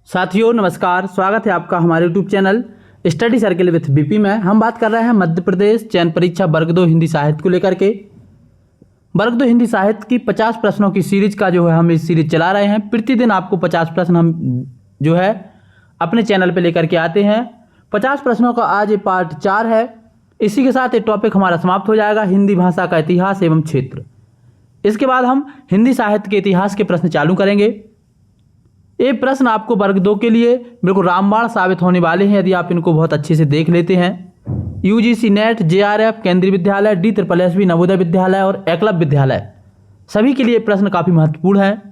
साथियों नमस्कार, स्वागत है आपका हमारे YouTube channel study circle with BP में। हम बात कर रहे हैं मध्य प्रदेश चयन परीक्षा वर्ग 2 हिंदी साहित्य को लेकर के। वर्ग 2 हिंदी साहित्य की 50 प्रश्नों की सीरीज का जो है हम इस सीरीज चला रहे हैं। प्रतिदिन आपको 50 प्रश्न हम जो है अपने चैनल पे लेकर के आते हैं। 50 प्रश्नों का आज ये पार्ट 4 है। इसी के साथ ये टॉपिक हमारा समाप्त हो जाएगा, हिंदी भाषा का इतिहास एवं क्षेत्र। इसके बाद हम हिंदी साहित्य के इतिहास के प्रश्न चालू करेंगे। ये प्रश्न आपको वर्ग 2 के लिए बिल्कुल रामबाण साबित होने वाले हैं यदि आप इनको बहुत अच्छे से देख लेते हैं। UGC net, JRF, Kendriya Vidyalaya, D triple S B, Navodaya Vidyalaya और एकलव्य विद्यालय सभी के लिए प्रश्न काफ़ी महत्वपूर्ण है।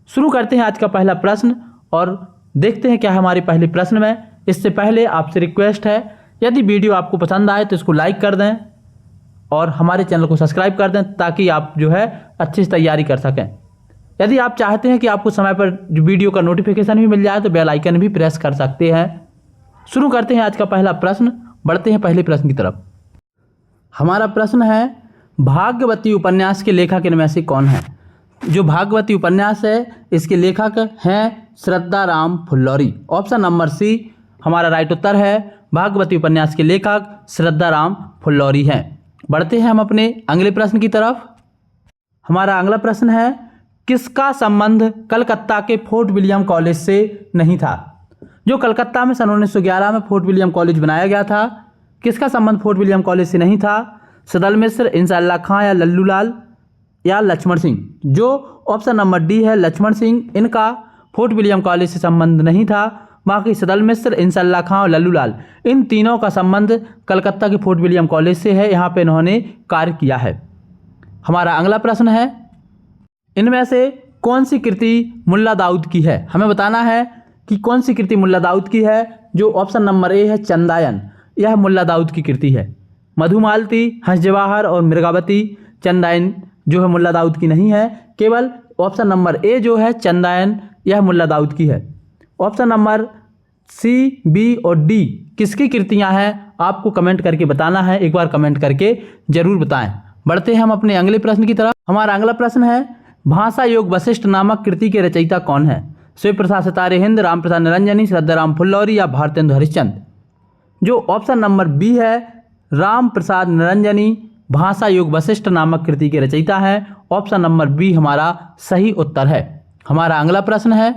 शुरू करते हैं आज का पहला प्रश्न और देखते हैं क्या है हमारे पहले प्रश्न में। इससे पहले आपसे रिक्वेस्ट है, यदि वीडियो आपको पसंद आए तो इसको लाइक कर दें और हमारे चैनल को सब्सक्राइब कर दें ताकि आप जो है अच्छी से तैयारी कर सकें। यदि आप चाहते हैं कि आपको समय पर वीडियो का नोटिफिकेशन भी मिल जाए तो बेल आइकन भी प्रेस कर सकते हैं। शुरू करते हैं आज का पहला प्रश्न, बढ़ते हैं पहले प्रश्न की तरफ। हमारा प्रश्न है, भाग्यवती उपन्यास के लेखक इनमें से कौन है? जो भाग्यवती उपन्यास है इसके लेखक हैं श्रद्धाराम फुल्लौरी। ऑप्शन नंबर सी हमारा राइट उत्तर है। भाग्यवती उपन्यास के लेखक श्रद्धाराम फुल्लौरी हैं। बढ़ते हैं हम अपने अगले प्रश्न की तरफ। हमारा अगला प्रश्न है, किसका संबंध कलकत्ता के फोर्ट विलियम कॉलेज से नहीं था? जो कलकत्ता में सन 1911 में फोर्ट विलियम कॉलेज बनाया गया था, किसका संबंध फोर्ट विलियम कॉलेज से नहीं था? सदल मिश्र, इंसाअल्लाह खां या लल्लू लाल या लक्ष्मण सिंह? जो ऑप्शन नंबर डी है लक्ष्मण सिंह, इनका फोर्ट विलियम कॉलेज से संबंध नहीं था। बाकी सदल मिश्र, इंसाअल्लाह खां और लल्लू लाल, इन तीनों का संबंध कलकत्ता के फोर्ट विलियम कॉलेज से है। यहाँ पे इन्होंने कार्य किया है। हमारा अगला प्रश्न है, इनमें से कौन सी कृति मुल्ला दाऊद की है? हमें बताना है कि कौन सी कृति मुल्ला दाऊद की है। जो ऑप्शन नंबर ए है चंदायन, यह मुल्ला दाऊद की कृति है। मधुमालती, हंस जवाहर और मृगावती, चंदायन जो है मुल्ला दाऊद की नहीं है। केवल ऑप्शन नंबर ए जो है चंदायन, यह मुल्ला दाऊद की है। ऑप्शन नंबर सी, बी और डी किसकी कृतियां हैं आपको कमेंट करके बताना है। एक बार कमेंट करके जरूर बताएं। बढ़ते हैं हम अपने अगले प्रश्न की तरफ। हमारा अगला प्रश्न है, भाषा योग वशिष्ठ नामक कृति के रचयिता कौन है? शिव प्रसाद सितारे हिंद, राम प्रसाद निरंजनी, श्रद्धाराम फुल्लौरी या भारतेंदु हरिश्चंद्र? जो ऑप्शन नंबर बी है राम प्रसाद निरंजनी भाषा योग वशिष्ठ नामक कृति के रचयिता है। ऑप्शन नंबर बी हमारा सही उत्तर है। हमारा अगला प्रश्न है,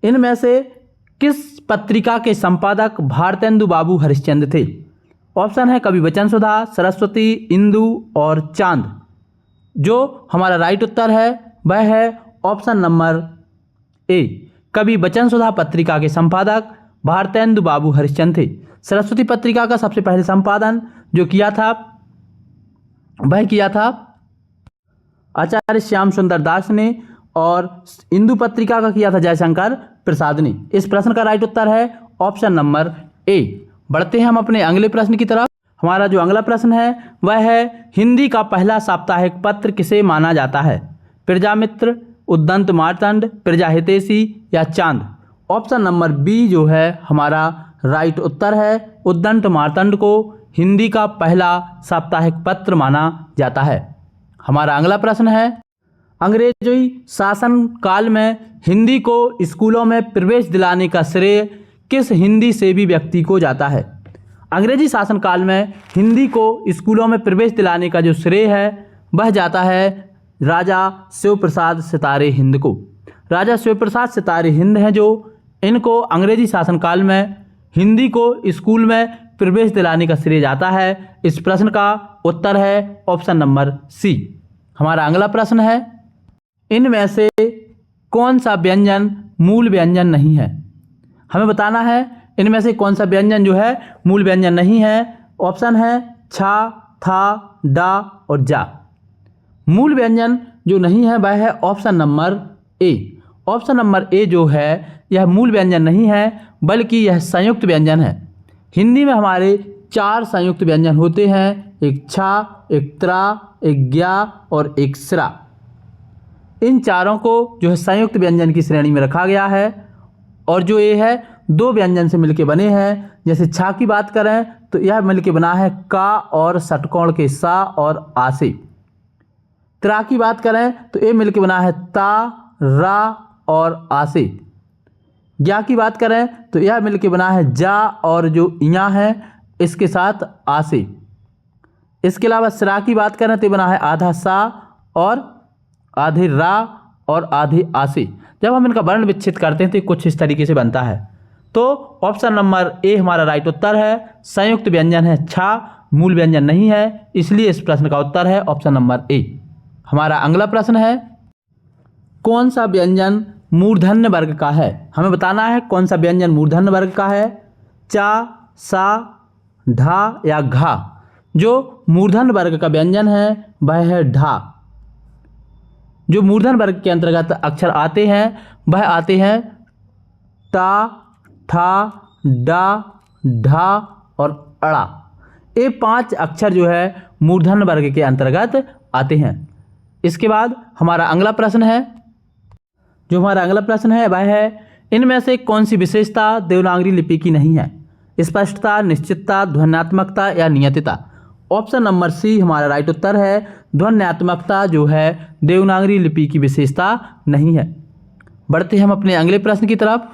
इनमें से किस पत्रिका के संपादक भारतेंदु बाबू हरिश्चंद्र थे? ऑप्शन है कवि वचन सुधा, सरस्वती, इंदु और चांद। जो हमारा राइट उत्तर है वह है ऑप्शन नंबर ए, कवि वचन सुधा पत्रिका के संपादक भारतेंदु बाबू हरिश्चंद्र थे। सरस्वती पत्रिका का सबसे पहले संपादन जो किया था वह किया था आचार्य श्याम सुंदर दास ने और इंदु पत्रिका का किया था जयशंकर प्रसाद ने। इस प्रश्न का राइट उत्तर है ऑप्शन नंबर ए। बढ़ते हैं हम अपने अगले प्रश्न की तरफ। हमारा जो अगला प्रश्न है वह है, हिंदी का पहला साप्ताहिक पत्र किसे माना जाता है? प्रजामित्र, उद्दंत मार्तंड, प्रजाहितैषी या चांद? ऑप्शन नंबर बी जो है हमारा राइट उत्तर है। उद्दंत मार्तंड को हिंदी का पहला साप्ताहिक पत्र माना जाता है। हमारा अगला प्रश्न है, अंग्रेजी शासन काल में हिंदी को स्कूलों में प्रवेश दिलाने का श्रेय किस हिंदी सेवी व्यक्ति को जाता है? अंग्रेजी शासन काल में हिंदी को स्कूलों में प्रवेश दिलाने का जो श्रेय है वह जाता है राजा शिव प्रसाद सितारे हिंद को। राजा शिव प्रसाद सितारे हिंद हैं जो इनको अंग्रेजी शासन काल में हिंदी को स्कूल में प्रवेश दिलाने का श्रेय जाता है। इस प्रश्न का उत्तर है ऑप्शन नंबर सी। हमारा अगला प्रश्न है, इनमें से कौन सा व्यंजन मूल व्यंजन नहीं है? हमें बताना है इनमें से कौन सा व्यंजन जो है मूल व्यंजन नहीं है। ऑप्शन है छा, था, डा और जा। मूल व्यंजन जो नहीं है वह है option number A. Option number A जो है यह मूल व्यंजन नहीं है बल्कि यह संयुक्त व्यंजन है। हिंदी में हमारे 4 संयुक्त व्यंजन होते हैं, एक छा, एक त्रा, एक ग्या और एक स्रा। इन चारों को जो है संयुक्त व्यंजन की श्रेणी में रखा गया है और जो ये है 2 व्यंजन से मिलके बने हैं। जैसे छा की बात करें तो यह मिलके बना है का और षटकोण के सा और आ से। त्रा की बात करें तो ये मिलके बना है ता, रा और आ से। ज्ञा की बात करें तो यह मिलके बना है जा और जो या है इसके साथ आ से। इसके अलावा सरा की बात करें तो बना है आधा सा और आधे रा और आधे आ से। जब हम इनका वर्ण विच्छेद करते हैं तो कुछ इस तरीके से बनता है। तो ऑप्शन नंबर ए हमारा राइट उत्तर है। संयुक्त व्यंजन है छा, मूल व्यंजन नहीं है, इसलिए इस प्रश्न का उत्तर है ऑप्शन नंबर ए। हमारा अगला प्रश्न है कौन सा व्यंजन मूर्धन्य वर्ग का है। हमें बताना है कौन सा व्यंजन मूर्धन्य वर्ग का है, चा, सा, ढा या घा। जो मूर्धन्य वर्ग का व्यंजन है वह है ढा। जो मूर्धन्य वर्ग के अंतर्गत अक्षर आते हैं वह आते हैं टा, ठा, डा, ढा और अड़ा। ये 5 अक्षर जो है मूर्धन्य वर्ग के अंतर्गत आते हैं। इसके बाद हमारा अगला प्रश्न है, जो हमारा अगला प्रश्न है वह है इनमें से कौन सी विशेषता देवनागरी लिपि की नहीं है। स्पष्टता, निश्चितता, ध्वन्यात्मकता या नियतिता। ऑप्शन नंबर सी हमारा राइट उत्तर है। ध्वन्यात्मकता जो है देवनागरी लिपि की विशेषता नहीं है। बढ़ते हैं हम अपने अगले प्रश्न की तरफ।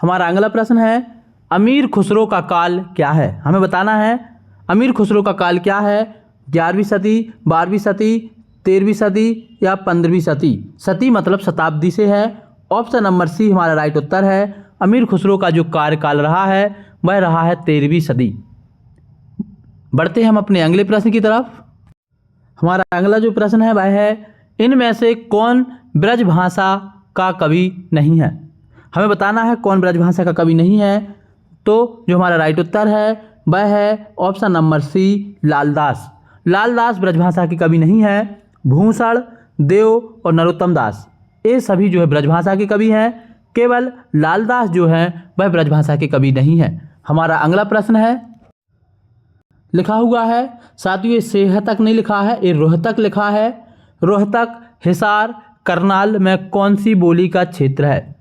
हमारा अगला प्रश्न है अमीर खुसरो का काल क्या है। हमें बताना है अमीर खुसरो का काल क्या है, 11वीं सदी, 12वीं सदी, 13वीं सदी या 15वीं सदी। सदी मतलब शताब्दी से है। ऑप्शन नंबर सी हमारा राइट उत्तर है। अमीर खुसरो का जो कार्यकाल रहा है वह रहा है 13वीं सदी। बढ़ते हैं हम अपने अगले प्रश्न की तरफ। हमारा अगला जो प्रश्न है वह है इनमें से कौन ब्रजभाषा का कवि नहीं है। हमें बताना है कौन ब्रजभाषा का कवि नहीं है। तो जो हमारा राइट उत्तर है वह है option number C Laldas. Laldas Brajbhasha के कवि नहीं है। भूषण, देव और नरोत्तम दास ये सभी जो है ब्रजभाषा के कवि हैं। केवल लालदास जो है वह ब्रजभाषा के कवि नहीं है। हमारा अगला प्रश्न है लिखा हुआ है, साथियों ये सेहतक नहीं लिखा है, ये रोहतक लिखा है। रोहतक, हिसार, करनाल में कौन सी बोली का क्षेत्र है।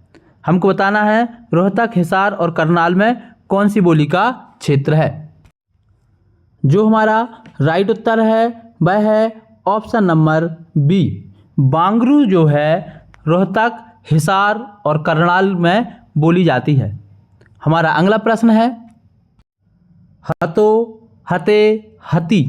हमको बताना है रोहतक, हिसार और करनाल में कौन सी बोली का क्षेत्र है। जो हमारा राइट उत्तर है वह है ऑप्शन नंबर बी। बांगरू जो है रोहतक, हिसार और करनाल में बोली जाती है। हमारा अगला प्रश्न है हतो, हते, हति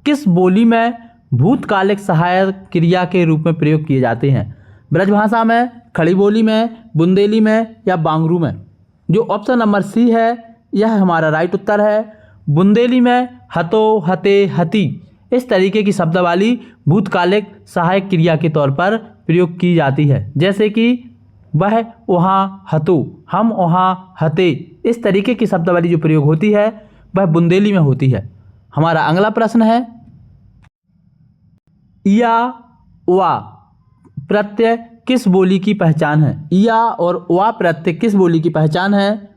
किस बोली में भूतकालिक सहायक क्रिया के रूप में प्रयोग किए जाते हैं। ब्रजभाषा में, खड़ी बोली में, बुंदेली में या बांगरू में। जो ऑप्शन नंबर सी है यह हमारा राइट उत्तर है। बुंदेली में हतो, हते, हति इस तरीके की शब्दावली भूतकालिक सहायक क्रिया के तौर पर प्रयोग की जाती है। जैसे कि वह वहाँ हतो, हम वहाँ हते, इस तरीके की शब्दावली जो प्रयोग होती है वह बुंदेली में होती है। हमारा अगला प्रश्न है या वा प्रत्यय किस बोली की पहचान है। या और वा प्रत्यय किस बोली की पहचान है।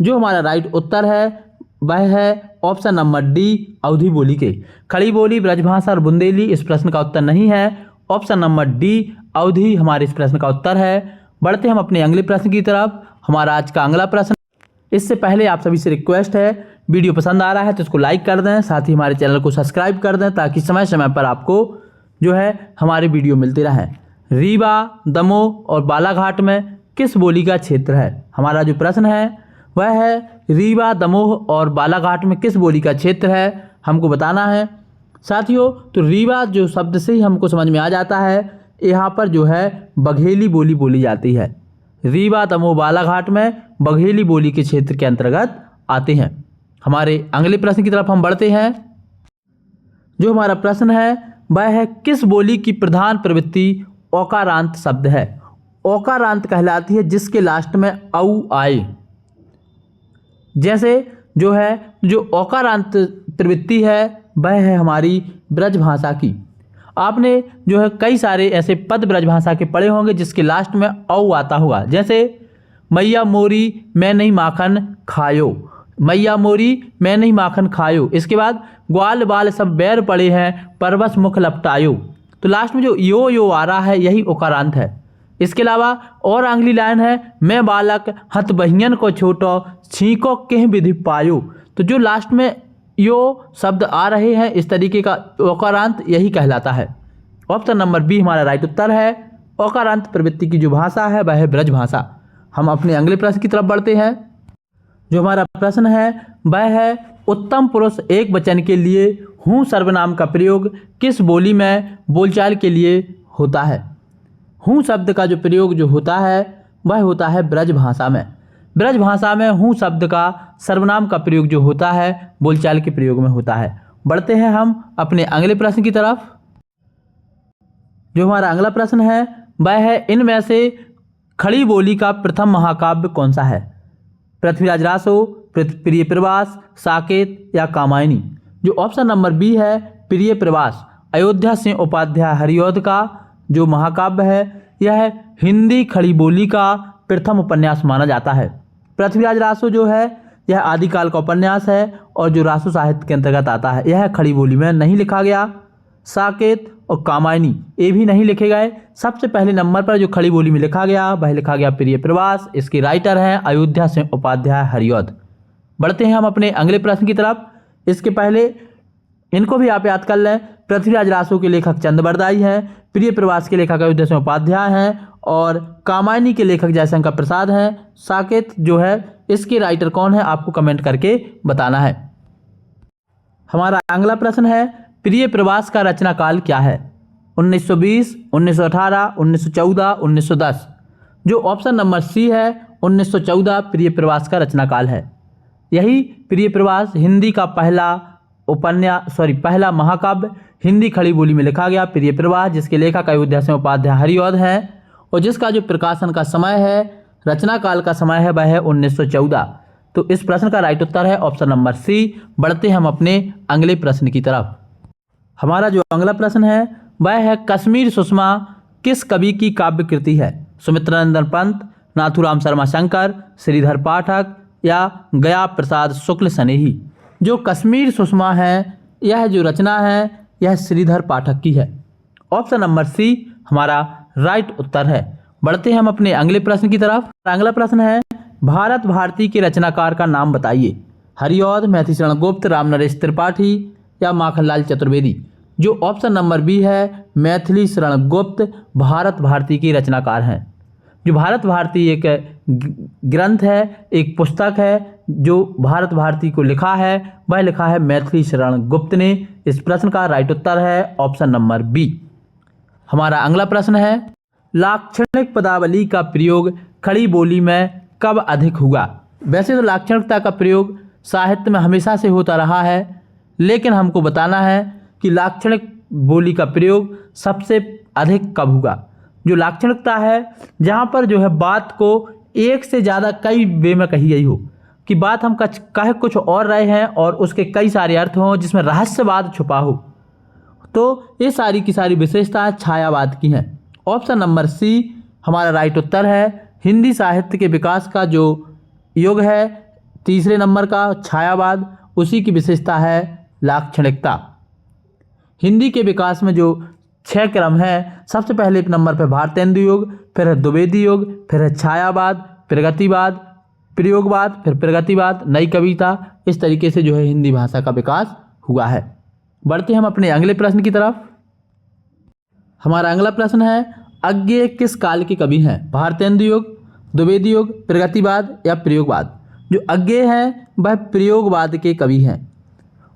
जो हमारा राइट उत्तर है वह है ऑप्शन नंबर डी, अवधी बोली के। खड़ी बोली, ब्रजभाषा और बुंदेली इस प्रश्न का उत्तर नहीं है। ऑप्शन नंबर डी, अवधी हमारे इस प्रश्न का उत्तर है। बढ़ते हम अपने अगले प्रश्न की तरफ। हमारा आज का अगला प्रश्न, इससे पहले आप सभी से रिक्वेस्ट है वीडियो पसंद आ रहा है तो इसको लाइक कर दें, साथ ही हमारे चैनल को सब्सक्राइब कर दें ताकि समय समय पर आपको जो है हमारे वीडियो मिलते रहें। रीवा, दमोह और बालाघाट में किस बोली का क्षेत्र है। हमारा जो प्रश्न है वह है रीवा, दमोह और बालाघाट में किस बोली का क्षेत्र है, हमको बताना है। साथियों तो रीवा जो शब्द से ही हमको समझ में आ जाता है यहाँ पर जो है बघेली बोली बोली जाती है। रीवा, दमोह, बालाघाट में बघेली बोली के क्षेत्र के अंतर्गत आते हैं। हमारे अगले प्रश्न की तरफ हम बढ़ते हैं। जो हमारा प्रश्न है वह है किस बोली की प्रधान प्रवृत्ति औकारांत शब्द है। औकारांत कहलाती है जिसके लास्ट में औ आए। जैसे जो है जो औकारांत प्रवृत्ति है वह है हमारी ब्रजभाषा की। आपने जो है कई सारे ऐसे पद ब्रजभाषा के पढ़े होंगे जिसके लास्ट में औ आता होगा। जैसे मैया मोरी मैं नहीं माखन खायो, मैया मोरी मैं नहीं माखन खायो। इसके बाद ग्वाल बाल सब बैर पड़े हैं परवश मुख लपटायो। तो लास्ट में जो यो आ रहा है यही ओकारांत है। इसके अलावा और अगली लाइन है मैं बालक हत बहियन को छोटो छींको केह विधि पायो। तो जो लास्ट में यो शब्द आ रहे हैं इस तरीके का ओकारांत यही कहलाता है। ऑप्शन नंबर बी हमारा राइट उत्तर है। ओकारांत प्रवृत्ति की जो भाषा है वह है ब्रजभाषा। हम अपने अगले प्रश्न की तरफ बढ़ते हैं। जो हमारा प्रश्न है वह है, उत्तम पुरुष एक वचन के लिए हूँ सर्वनाम का प्रयोग किस बोली में बोलचाल के लिए होता है। हूँ शब्द का जो प्रयोग जो होता है वह होता है ब्रज भाषा में। ब्रज भाषा में हूँ शब्द का सर्वनाम का प्रयोग जो होता है बोलचाल के प्रयोग में होता है। बढ़ते हैं हम अपने अगले प्रश्न की तरफ। जो हमारा अगला प्रश्न है वह है, इनमें से खड़ी बोली का प्रथम महाकाव्य कौन सा है। पृथ्वीराज रासो, प्रिय प्रवास, साकेत या कामायनी। जो ऑप्शन नंबर बी है प्रिय प्रवास, अयोध्या सिंह उपाध्याय हरिऔध का जो महाकाव्य है यह हिंदी खड़ी बोली का प्रथम उपन्यास माना जाता है। पृथ्वीराज रासो जो है यह आदिकाल का उपन्यास है और जो रासो साहित्य के अंतर्गत आता है। यह खड़ी बोली में नहीं लिखा गया। साकेत और कामायनी ये भी नहीं लिखे गए। सबसे पहले नंबर पर जो खड़ी बोली में लिखा गया वह लिखा गया प्रिय प्रवास। इसके राइटर हैं अयोध्या सिंह उपाध्याय हरिऔध। बढ़ते हैं हम अपने अगले प्रश्न की तरफ। इसके पहले इनको भी आप याद कर लें। पृथ्वीराज रासो के लेखक चंद्रबरदाई हैं, प्रिय प्रवास के लेखक अयोध्या सिंह उपाध्याय हैं और कामायनी के लेखक जयशंकर प्रसाद हैं। साकेत जो है इसके राइटर कौन है आपको कमेंट करके बताना है। हमारा अगला प्रश्न है, प्रिय प्रवास का रचना काल क्या है। 1920, 1918, 1914, 1910। जो ऑप्शन नंबर सी है 1914 प्रिय प्रवास का रचना काल है। यही प्रिय प्रवास हिंदी का पहला महाकाव्य हिंदी खड़ी बोली में लिखा गया प्रिय प्रवास, जिसके लेखक अयोध्या सिंह उपाध्याय हरिऔध हैं और जिसका जो प्रकाशन का समय है, रचना काल का समय है वह है 1914। तो इस प्रश्न का राइट उत्तर है ऑप्शन नंबर सी। बढ़ते हैं हम अपने अगले प्रश्न की तरफ। हमारा जो अगला प्रश्न है वह है, कश्मीर सुषमा किस कवि की काव्य कृति है। सुमित्रानंदन पंत, नाथूराम शर्मा शंकर, श्रीधर पाठक या गया प्रसाद शुक्ल सनेही। जो कश्मीर सुषमा है यह जो रचना है यह श्रीधर पाठक की है। ऑप्शन नंबर सी हमारा राइट उत्तर है। बढ़ते हैं हम अपने अगले प्रश्न की तरफ। अगला प्रश्न है, भारत भारती के रचनाकार का नाम बताइए। हरिऔध, मैथिली शरण गुप्त, रामनरेश त्रिपाठी या माखनलाल चतुर्वेदी। जो ऑप्शन नंबर बी है मैथिली शरण गुप्त भारत भारती की रचनाकार हैं। जो भारत भारती एक ग्रंथ है, एक पुस्तक है जो भारत भारती को लिखा है वह लिखा है मैथिली शरण गुप्त ने। इस प्रश्न का राइट उत्तर है ऑप्शन नंबर बी। हमारा अगला प्रश्न है, लाक्षणिक पदावली का प्रयोग खड़ी बोली में कब अधिक हुआ। वैसे तो लाक्षणिकता का प्रयोग साहित्य में हमेशा से होता रहा है, लेकिन हमको बताना है कि लाक्षणिक बोली का प्रयोग सबसे अधिक कब हुआ। जो लाक्षणिकता है जहाँ पर जो है बात को एक से ज़्यादा कई वे में कही गई हो, कि बात हम कह कुछ और रहे हैं और उसके कई सारे अर्थ हों, जिसमें रहस्यवाद छुपा हो, तो ये सारी की सारी विशेषताएं छायावाद की हैं। ऑप्शन नंबर सी हमारा राइट उत्तर है। हिंदी साहित्य के विकास का जो युग है तीसरे नंबर का छायावाद, उसी की विशेषता है लाक्षणिकता। हिंदी के विकास में जो 6 क्रम है, सबसे पहले नंबर पर भारतेंदु युग, फिर है द्विवेदी युग, फिर है छायावाद, प्रगतिवाद, प्रयोगवाद, फिर प्रगतिवाद, नई कविता। इस तरीके से जो है हिंदी भाषा का विकास हुआ है। बढ़ते हम अपने अगले प्रश्न की तरफ। हमारा अगला प्रश्न है, अज्ञेय किस काल के कवि हैं। भारतेंदु युग, द्विवेदी युग, प्रगतिवाद या प्रयोगवाद। जो अज्ञेय हैं वह प्रयोगवाद के कवि हैं।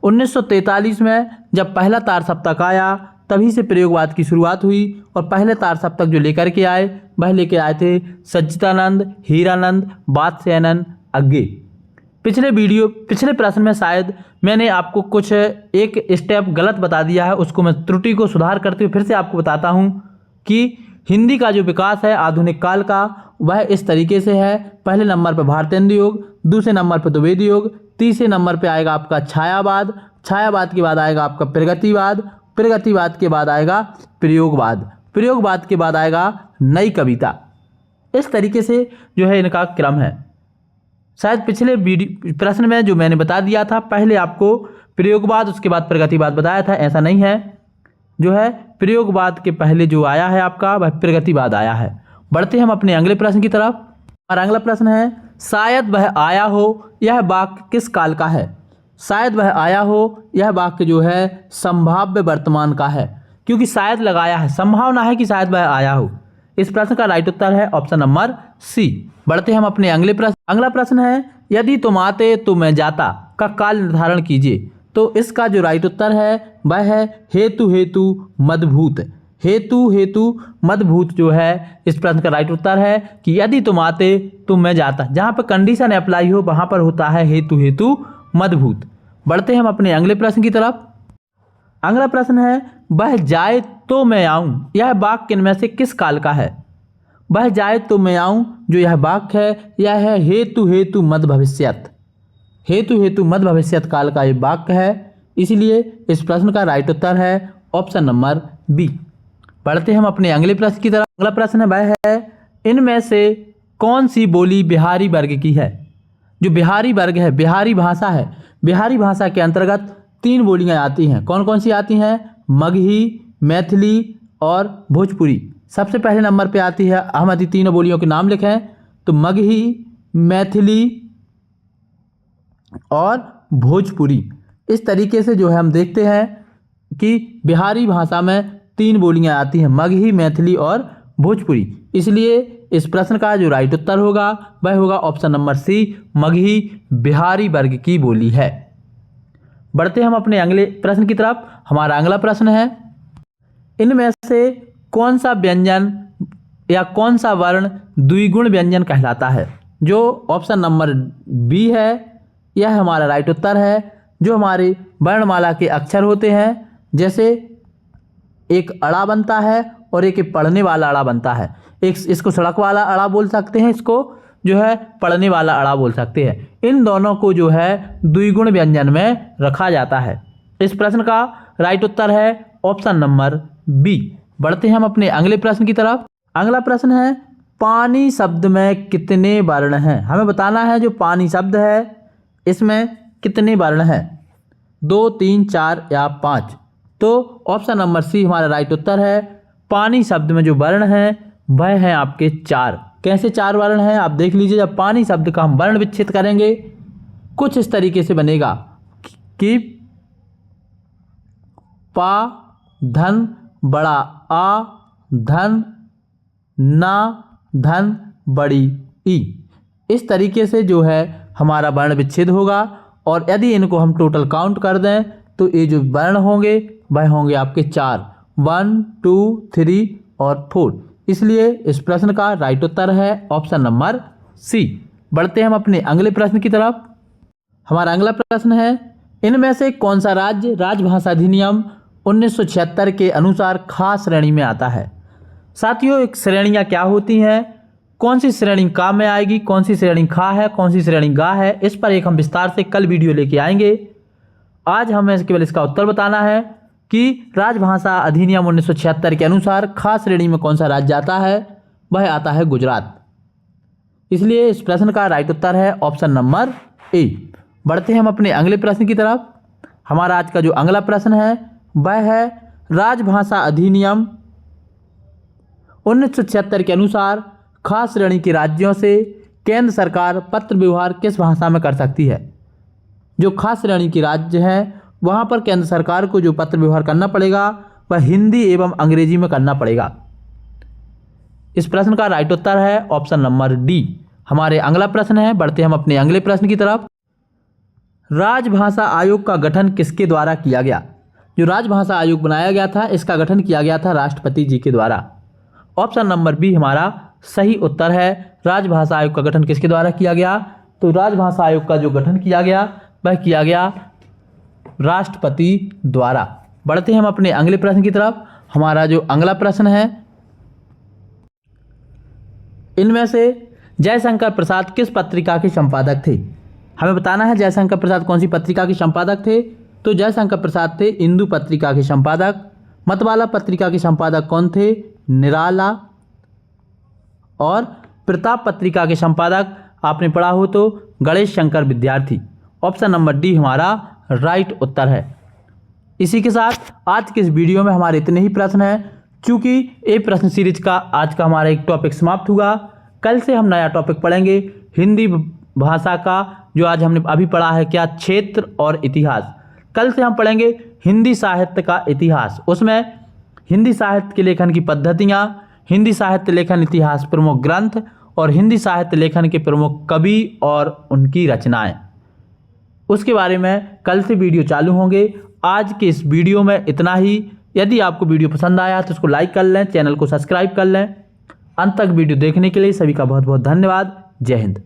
1943 में जब पहला तार सप्तक आया तभी से प्रयोगवाद की शुरुआत हुई और पहले तार सप्तक जो लेकर के आए वह लेके आए थे सच्चिदानंद, हीरानंद, बादशाहनंद, अज्ञेय। पिछले प्रश्न में शायद मैंने आपको कुछ एक स्टेप गलत बता दिया है, उसको मैं त्रुटि को सुधार करते हुए फिर से आपको बताता हूँ कि हिंदी का जो विकास है आधुनिक काल का वह इस तरीके से है। पहले नंबर पर भारतेंदु युग, दूसरे नंबर पर द्विवेदी युग, तीसरे नंबर पर आएगा आपका छायावाद, छायावाद के बाद आएगा आपका प्रगतिवाद, प्रगतिवाद के बाद आएगा प्रयोगवाद, प्रयोगवाद के बाद आएगा नई कविता। इस तरीके से जो है इनका क्रम है। शायद पिछले प्रश्न में जो मैंने बता दिया था, पहले आपको प्रयोगवाद उसके बाद प्रगतिवाद बताया था, ऐसा नहीं है। जो है प्रयोगवाद के पहले जो आया है आपका वह प्रगतिवाद आया है। बढ़ते हम अपने अगले प्रश्न की तरफ। और अगला प्रश्न है, शायद वह आया हो यह वाक्य किस काल का है। शायद वह आया हो यह वाक्य जो है संभाव्य वर्तमान का है, क्योंकि शायद लगाया है, संभावना है कि शायद वह आया हो। इस प्रश्न का राइट उत्तर है ऑप्शन नंबर सी। बढ़ते हैं हम अपने अगले प्रश्न। अगला प्रश्न है यदि तुम आते तो मैं जाता का काल निर्धारण कीजिए। तो इसका जो राइट उत्तर है वह है हेतु हेतु मदभूत। हेतु हेतु मदभूत जो है इस प्रश्न का राइट उत्तर है कि यदि तुम आते तो मैं जाता। जहाँ पर कंडीशन अप्लाई हो वहाँ पर होता है हेतु हेतु मदभूत। बढ़ते हैं हम अपने अगले प्रश्न की तरफ। अगला प्रश्न है वह जाए तो मैं आऊं, यह वाक्य इनमें से किस काल का है। वह जाए तो मैं आऊं जो यह वाक्य है यह है हेतु हेतु मद भविष्यत। हेतु हेतु मद भविष्यत काल का ये वाक्य है, इसलिए इस प्रश्न का राइट उत्तर है ऑप्शन नंबर बी। बढ़ते हैं हम अपने अगले प्रश्न की तरफ। अगला प्रश्न है वह है इनमें से कौन सी बोली बिहारी वर्ग की है। जो बिहारी वर्ग है, बिहारी भाषा है, बिहारी भाषा के अंतर्गत 3 बोलियां आती हैं। कौन कौन सी आती हैं? मगही, मैथिली और भोजपुरी। सबसे पहले नंबर पे आती है, हम यदि तीनों बोलियों के नाम लिखें तो मगही, मैथिली और भोजपुरी। इस तरीके से जो है हम देखते हैं कि बिहारी भाषा में 3 बोलियां आती हैं, मगही, मैथिली और भोजपुरी। इसलिए इस प्रश्न का जो राइट उत्तर होगा वह होगा option number C, Magahi Bihari वर्ग की बोली है। बढ़ते हैं हम अपने अगले प्रश्न की तरफ। हमारा अगला प्रश्न है इनमें से कौन सा व्यंजन या कौन सा वर्ण द्विगुण व्यंजन कहलाता है। जो ऑप्शन नंबर बी है यह हमारा राइट उत्तर है। जो हमारी वर्णमाला के अक्षर होते हैं, जैसे एक अड़ा बनता है और एक पढ़ने वाला अड़ा बनता है। एक इसको सड़क वाला अड़ा बोल सकते हैं, इसको जो है पढ़ने वाला अड़ा बोल सकते हैं। इन दोनों को जो है द्विगुण व्यंजन में रखा जाता है। इस प्रश्न का राइट उत्तर है ऑप्शन नंबर बी। बढ़ते हैं हम अपने अगले प्रश्न की तरफ। अगला प्रश्न है पानी शब्द में कितने वर्ण हैं। हमें बताना है जो पानी शब्द है इसमें कितने वर्ण हैं, 2, 3, 4 या 5। तो ऑप्शन नंबर सी हमारा राइट उत्तर है। पानी शब्द में जो वर्ण हैं वह हैं आपके 4। कैसे 4 वर्ण हैं आप देख लीजिए। जब पानी शब्द का हम वर्ण विच्छेद करेंगे कुछ इस तरीके से बनेगा कि पा धन बड़ा आ धन ना धन बड़ी ई। इस तरीके से जो है हमारा वर्ण विच्छेद होगा। और यदि इनको हम टोटल काउंट कर दें तो ये जो वर्ण होंगे वह होंगे आपके 4, 1, 2, 3 और 4। इसलिए इस प्रश्न का राइट उत्तर है ऑप्शन नंबर सी। बढ़ते हैं हम अपने अगले प्रश्न की तरफ। हमारा अगला प्रश्न है इनमें से कौन सा राज्य राजभाषा अधिनियम 1976 के अनुसार खास श्रेणी में आता है। साथियों एक श्रेणियाँ क्या होती हैं, कौन सी श्रेणी का में आएगी, कौन सी श्रेणी खा है, कौन सी श्रेणी गा है, इस पर एक हम विस्तार से कल वीडियो लेके आएंगे। आज हमें केवल इसका उत्तर बताना है कि राजभाषा अधिनियम 1976 के अनुसार खास श्रेणी में कौन सा राज्य आता है। वह आता है गुजरात। इसलिए इस प्रश्न का राइट उत्तर है ऑप्शन नंबर ए। बढ़ते हैं हम अपने अगले प्रश्न की तरफ। हमारा आज का जो अगला प्रश्न है वह है राजभाषा अधिनियम 1976 के अनुसार खास श्रेणी के राज्यों से केंद्र सरकार पत्र व्यवहार किस भाषा में कर सकती है। जो खास श्रेणी के राज्य हैं वहाँ पर केंद्र सरकार को जो पत्र व्यवहार करना पड़ेगा वह हिंदी एवं अंग्रेजी में करना पड़ेगा। इस प्रश्न का राइट उत्तर है ऑप्शन नंबर डी। हमारे अगला प्रश्न है, बढ़ते हम अपने अगले प्रश्न की तरफ। राजभाषा आयोग का गठन किसके द्वारा किया गया। जो राजभाषा आयोग बनाया गया था इसका गठन किया गया था राष्ट्रपति जी के द्वारा। ऑप्शन नंबर बी हमारा सही उत्तर है। राजभाषा आयोग का गठन किसके द्वारा किया गया, तो राजभाषा आयोग का जो गठन किया गया वह किया गया राष्ट्रपति द्वारा। बढ़ते हैं हम अपने अगले प्रश्न की तरफ। हमारा जो अगला प्रश्न है इनमें से जयशंकर प्रसाद किस पत्रिका के संपादक थे। हमें बताना है जयशंकर प्रसाद कौन सी पत्रिका के संपादक थे। तो जयशंकर प्रसाद थे इंदु पत्रिका के संपादक। मतवाला पत्रिका के संपादक कौन थे, निराला। और प्रताप पत्रिका के संपादक आपने पढ़ा हो तो गणेश शंकर विद्यार्थी। ऑप्शन नंबर डी हमारा राइट उत्तर है। इसी के साथ आज के इस वीडियो में हमारे इतने ही प्रश्न हैं। चूँकि ये प्रश्न सीरीज का आज का हमारा एक टॉपिक समाप्त हुआ, कल से हम नया टॉपिक पढ़ेंगे हिंदी भाषा का। जो आज हमने अभी पढ़ा है क्या, क्षेत्र और इतिहास। कल से हम पढ़ेंगे हिंदी साहित्य का इतिहास। उसमें हिंदी साहित्य के लेखन की पद्धतियाँ, हिंदी साहित्य लेखन इतिहास प्रमुख ग्रंथ और हिंदी साहित्य लेखन के प्रमुख कवि और उनकी रचनाएं, उसके बारे में कल से वीडियो चालू होंगे। आज के इस वीडियो में इतना ही। यदि आपको वीडियो पसंद आया तो इसको लाइक कर लें, चैनल को सब्सक्राइब कर लें। अंत तक वीडियो देखने के लिए सभी का बहुत बहुत धन्यवाद। जय हिंद।